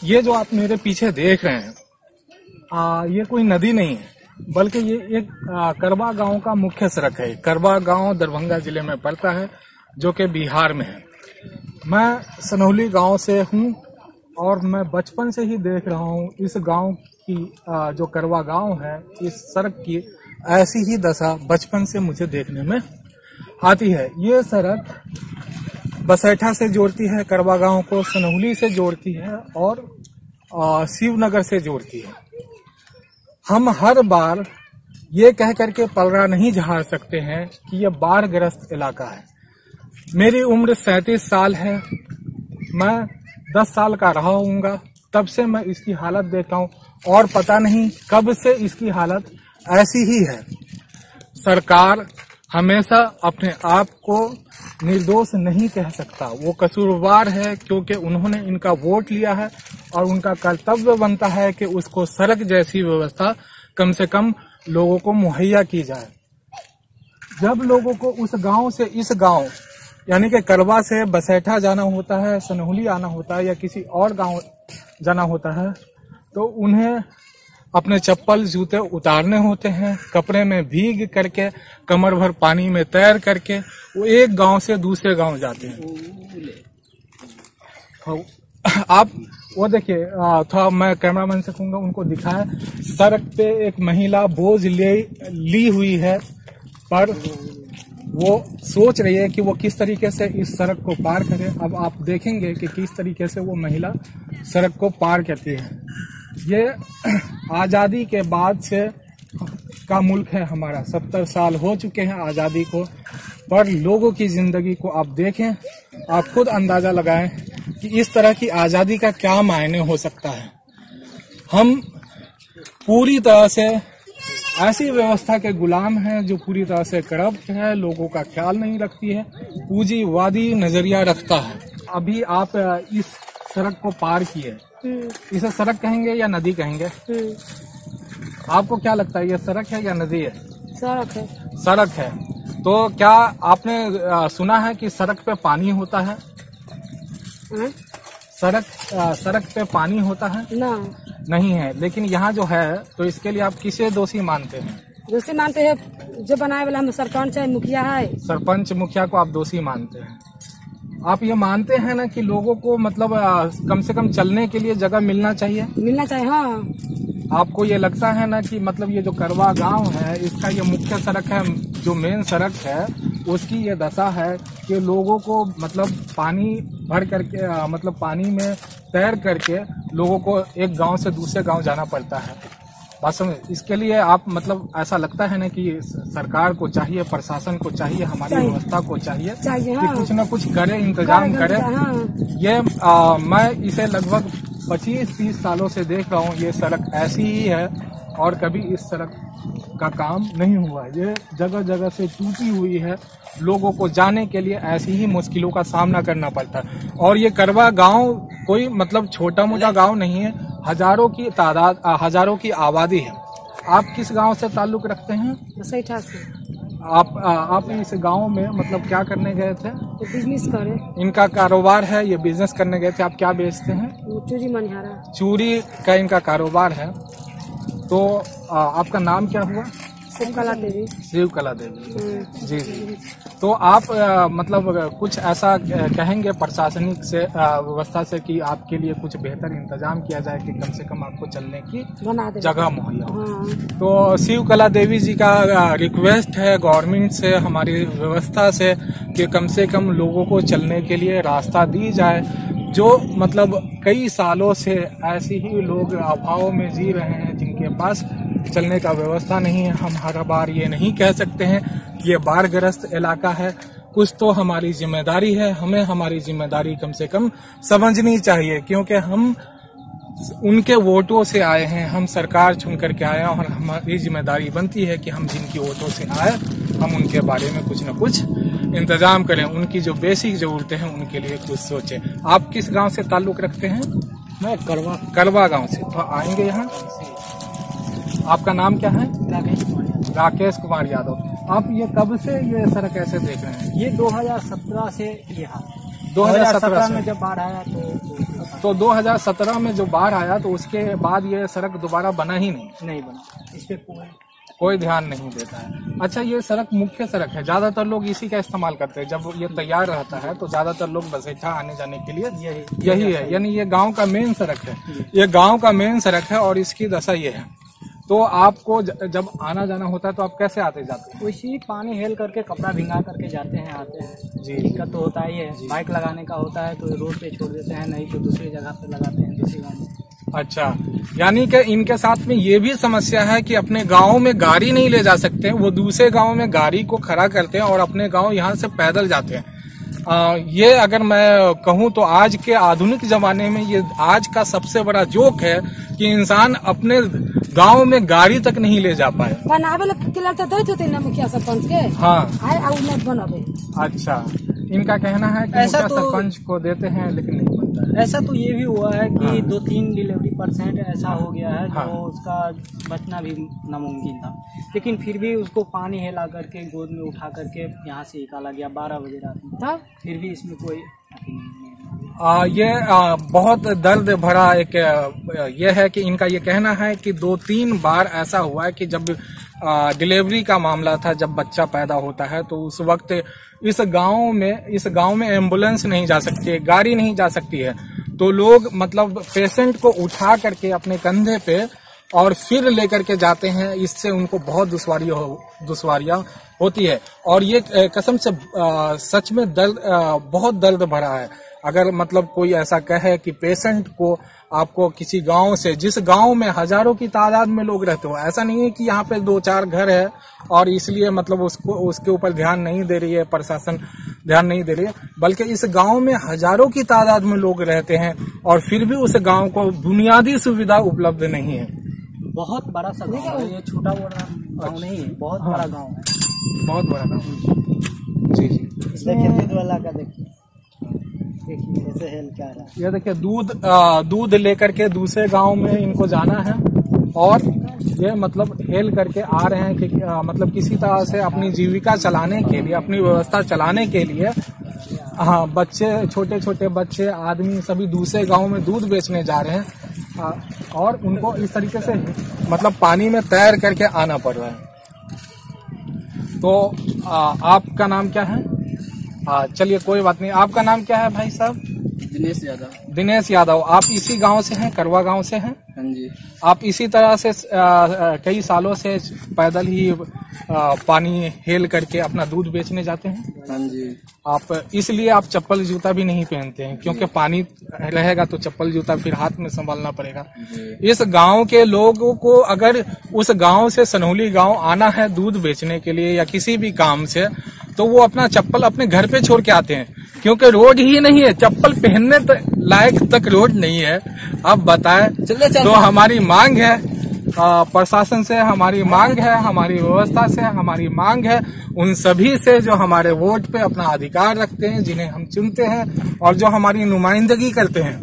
ये जो आप मेरे पीछे देख रहे हैं, ये कोई नदी नहीं है, बल्कि ये एक करवा गांव का मुख्य सड़क है। करवा गांव दरभंगा जिले में पड़ता है, जो कि बिहार में है। मैं सनौली गांव से हूं और मैं बचपन से ही देख रहा हूं इस गांव की, जो करवा गांव है, इस सड़क की ऐसी ही दशा बचपन से मुझे देखने में आती है। ये सड़क बसैठा से जोड़ती है करवा गांव को, सनौली से जोड़ती है और शिवनगर से जोड़ती है। हम हर बार ये कह करके पलड़ा नहीं झाड़ सकते हैं कि यह बाढ़ग्रस्त इलाका है। मेरी उम्र 37 साल है, मैं 10 साल का रहा हूँगा, तब से मैं इसकी हालत देखता हूँ और पता नहीं कब से इसकी हालत ऐसी ही है। सरकार हमेशा अपने आप को निर्दोष नहीं कह सकता, वो कसूरवार है, क्योंकि उन्होंने इनका वोट लिया है और उनका कर्तव्य बनता है कि उसको सड़क जैसी व्यवस्था कम से कम लोगों को मुहैया की जाए। जब लोगों को उस गांव से इस गांव यानी कि करवा से बसैठा जाना होता है, सनौली आना होता है या किसी और गांव जाना होता है, तो उन्हें अपने चप्पल जूते उतारने होते हैं, कपड़े में भीग करके, कमर भर पानी में तैर करके वो एक गांव से दूसरे गांव जाते हैं। आप वो देखिए, थोड़ा मैं कैमरामैन से कहूंगा उनको दिखाएं। सड़क पे एक महिला बोझ ली हुई है, पर वो सोच रही है कि वो किस तरीके से इस सड़क को पार करे। अब आप देखेंगे कि किस तरीके से वो महिला सड़क को पार करती है। ये आजादी के बाद से का मुल्क है हमारा, 70 साल हो चुके हैं आजादी को, पर लोगों की जिंदगी को आप देखें, आप खुद अंदाजा लगाएं कि इस तरह की आजादी का क्या मायने हो सकता है। हम पूरी तरह से ऐसी व्यवस्था के गुलाम हैं जो पूरी तरह से करप्ट है, लोगों का ख्याल नहीं रखती है, पूंजीवादी नजरिया रखता है। अभी आप इस सड़क को पार किए, इसे सड़क कहेंगे या नदी कहेंगे? आपको क्या लगता है, ये सड़क है या नदी है? सड़क है। सड़क है। तो क्या आपने सुना है कि सड़क पे पानी होता है? सड़क पे पानी होता है? नहीं है। लेकिन यहाँ जो है, तो इसके लिए आप किसे दोषी मानते हैं? दोषी मानते हैं जो बनाए वाला हम सरपंच है, मुखिया है। सरपंच मुखिया को आप दोषी मानते हैं। आप ये मानते हैं ना कि लोगों को मतलब कम से कम चलने के लिए जगह मिलना चाहिए? हाँ। आपको ये लगता है ना कि मतलब ये जो करवा गांव है, इसका ये मुख्य सड़क है, जो मेन सड़क है, उसकी ये दशा है कि लोगों को मतलब पानी भर करके, मतलब पानी में तैर करके लोगों को एक गांव से दूसरे गांव जाना पड़ता है। बात समझ? इसके लिए आप मतलब ऐसा लगता है ना कि सरकार को चाहिए, प्रशासन को चाहिए, हमारी व्यवस्था को चाहिए कि कुछ न कुछ करे, इंतजाम करे। ये मैं इसे लगभग 25-30 सालों से देख रहा हूँ। ये सड़क ऐसी ही है और कभी इस सड़क का काम नहीं हुआ है। ये जगह जगह से टूटी हुई है, लोगों को जाने के लिए ऐसी ही मुश्किलों का सामना करना पड़ता है। और ये करवा गांव कोई मतलब छोटा मोटा गांव नहीं है, हजारों की तादाद, हजारों की आबादी है। आप किस गांव से ताल्लुक रखते हैं? बसैठा से। आप इस गांव में मतलब क्या करने गए थे? बिजनेस करे। इनका कारोबार है, ये बिजनेस करने गए थे। आप क्या बेचते हैं? चूड़ी मनिहारा। चूड़ी का इनका कारोबार है। तो आपका नाम क्या हुआ? शिवकला देवी। शिवकला देवी। जी जी। तो आप मतलब कुछ ऐसा कहेंगे प्रशासनिक से, व्यवस्था से, कि आपके लिए कुछ बेहतर इंतजाम किया जाए कि कम से कम आपको चलने की जगह मुहैया हो। तो शिवकला देवी जी का रिक्वेस्ट है गवर्नमेंट से, हमारी व्यवस्था से, कि कम से कम लोगों को चलने के लिए रास्ता दी जाए। जो मतलब कई सालों से ऐसे ही लोग अभाव में जी रहे हैं, जिनके पास चलने का व्यवस्था नहीं है। हम हर बार ये नहीं कह सकते हैं कि ये बाढ़ग्रस्त इलाका है। कुछ तो हमारी जिम्मेदारी है, हमें हमारी जिम्मेदारी कम से कम समझनी चाहिए, क्योंकि हम उनके वोटों से आए हैं, हम सरकार चुन करके आए हैं और हमारी जिम्मेदारी बनती है कि हम जिनकी वोटों से आए, हम उनके बारे में कुछ न कुछ इंतजाम करें, उनकी जो बेसिक जरूरतें हैं उनके लिए कुछ सोचें। आप किस गांव से ताल्लुक रखते हैं? मैं करवा गांव से। तो आएंगे यहाँ। आपका नाम क्या है? राकेश कुमार यादव। आप ये कब से ये सड़क कैसे देख रहे हैं? ये 2017 से यहाँ 2017 में जब बाढ़ आया तो तो 2017 में जो बाढ़ आया तो उसके बाद ये सड़क दोबारा बना ही नहीं बना, इस पे कोई ध्यान नहीं देता है। अच्छा, ये सड़क मुख्य सड़क है, ज्यादातर लोग इसी का इस्तेमाल करते हैं। जब ये तैयार रहता है तो ज्यादातर लोग बसेठा आने जाने के लिए यही है, यानी ये गांव का मेन सड़क है। ये गांव का मेन सड़क है और इसकी दशा ये है। तो आपको जब आना जाना होता है तो आप कैसे आते जाते हैं? उसी पानी हेल करके, कपड़ा भिंगा करके जाते हैं, आते हैं जी। दिक्कत तो होता ही है। बाइक लगाने का होता है तो रोड पे छोड़ देते हैं, नहीं तो दूसरी जगह पे लगाते हैं, दूसरी गाँव में। अच्छा, यानी कि इनके साथ में ये भी समस्या है कि अपने गांव में गाड़ी नहीं ले जा सकते, वो दूसरे गांव में गाड़ी को खड़ा करते हैं और अपने गांव यहाँ से पैदल जाते हैं। ये अगर मैं कहूँ तो आज के आधुनिक जमाने में ये आज का सबसे बड़ा जोक है कि इंसान अपने गांव में गाड़ी तक नहीं ले जा पाए। बनावे के तो ना मुखिया सरपंच के, हाँ, बनावे। अच्छा, इनका कहना है कि ऐसा तो सरपंच को देते हैं लेकिन नहीं बनता है। ऐसा तो ये भी हुआ है कि हाँ। 2-3 डिलीवरी % ऐसा हो गया है जो हाँ। उसका बचना भी नामुमकिन था, लेकिन फिर भी उसको पानी हिला करके गोद में उठा करके यहाँ से निकाला गया 12 बजे रात में, तब फिर भी इसमें कोई ये बहुत दर्द भरा एक ये है कि इनका ये कहना है कि 2-3 बार ऐसा हुआ है कि जब डिलीवरी का मामला था, जब बच्चा पैदा होता है तो उस वक्त इस गांव में एम्बुलेंस नहीं जा सकती है, गाड़ी नहीं जा सकती है, तो लोग मतलब पेशेंट को उठा करके अपने कंधे पे और फिर लेकर के जाते हैं। इससे उनको बहुत दुश्वारियां होती है और ये कसम से सच में बहुत दर्द भरा है। अगर मतलब कोई ऐसा कहे कि पेशेंट को आपको किसी गांव से, जिस गांव में हजारों की तादाद में लोग रहते हो, ऐसा नहीं है कि यहाँ पे 2-4 घर है और इसलिए मतलब उसके ऊपर ध्यान नहीं दे रही है, प्रशासन ध्यान नहीं दे रही है, बल्कि इस गांव में हजारों की तादाद में लोग रहते हैं और फिर भी उस गांव को बुनियादी सुविधा उपलब्ध नहीं है। बहुत बड़ा सा गाँव है ये, छोटा बड़ा गाँव नहीं है, बहुत बड़ा गाँव है, बहुत बड़ा गाँव। जी जी, देखिए दूध वाला का देखिए कैसे हेल क्या रहा है। ये देखिए दूध लेकर के दूसरे गांव में इनको जाना है और ये मतलब हेल करके आ रहे हैं कि मतलब किसी तरह से अपनी जीविका चलाने के लिए, अपनी व्यवस्था चलाने के लिए, हाँ, बच्चे, छोटे छोटे बच्चे, आदमी सभी दूसरे गांव में दूध बेचने जा रहे हैं और उनको इस तरीके से मतलब पानी में तैर करके आना पड़ रहा है। तो आपका नाम क्या है? चलिए कोई बात नहीं। आपका नाम क्या है भाई साहब? दिनेश यादव। दिनेश यादव, आप इसी गांव से हैं, करवा गांव से हैं? हाँ जी। आप इसी तरह से कई सालों से पैदल ही पानी हेल करके अपना दूध बेचने जाते हैं? हाँ जी। आप इसलिए आप चप्पल जूता भी नहीं पहनते हैं क्योंकि पानी रहेगा तो चप्पल जूता फिर हाथ में संभालना पड़ेगा। इस गांव के लोगों को अगर उस गांव से सनौली गांव आना है दूध बेचने के लिए या किसी भी काम से, तो वो अपना चप्पल अपने घर पे छोड़ के आते हैं क्योंकि रोड ही नहीं है, चप्पल पहनने लायक तक रोड नहीं है। अब बताएं, तो हमारी मांग है प्रशासन से, हमारी मांग है, हमारी व्यवस्था से हमारी मांग है, उन सभी से जो हमारे वोट पे अपना अधिकार रखते हैं, जिन्हें हम चुनते हैं और जो हमारी नुमाइंदगी करते हैं,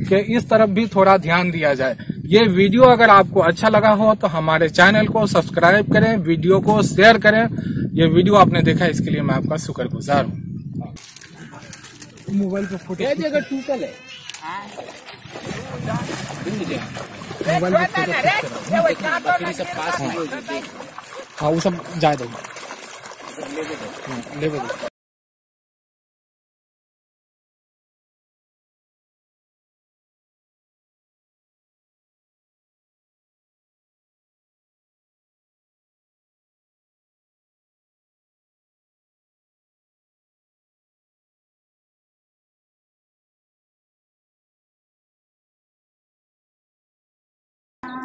कि इस तरफ भी थोड़ा ध्यान दिया जाए। ये वीडियो अगर आपको अच्छा लगा हो तो हमारे चैनल को सब्सक्राइब करें, वीडियो को शेयर करें। ये वीडियो आपने देखा इसके लिए मैं आपका शुक्रगुजार हूँ। मोबाइल पे फोटो जगह टूटल है, मोबाइल पे हाँ वो सब जाए दो, ले दो।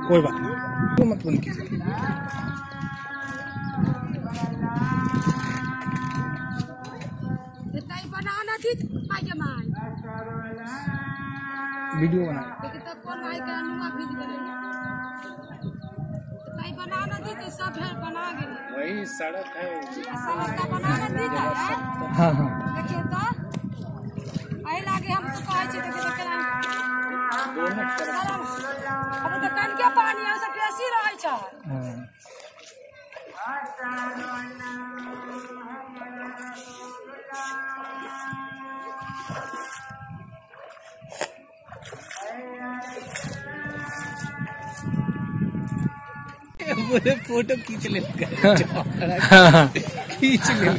कोई बात नहीं, तो मत बंद कीजिए। वीडियो बना वही सड़क है, हाँ हाँ देखिए तो आई लागे हम तो कहे छी अब तो कन के पानी है से बेसी रहै छै। बोले फोटो खींच ले खींच ले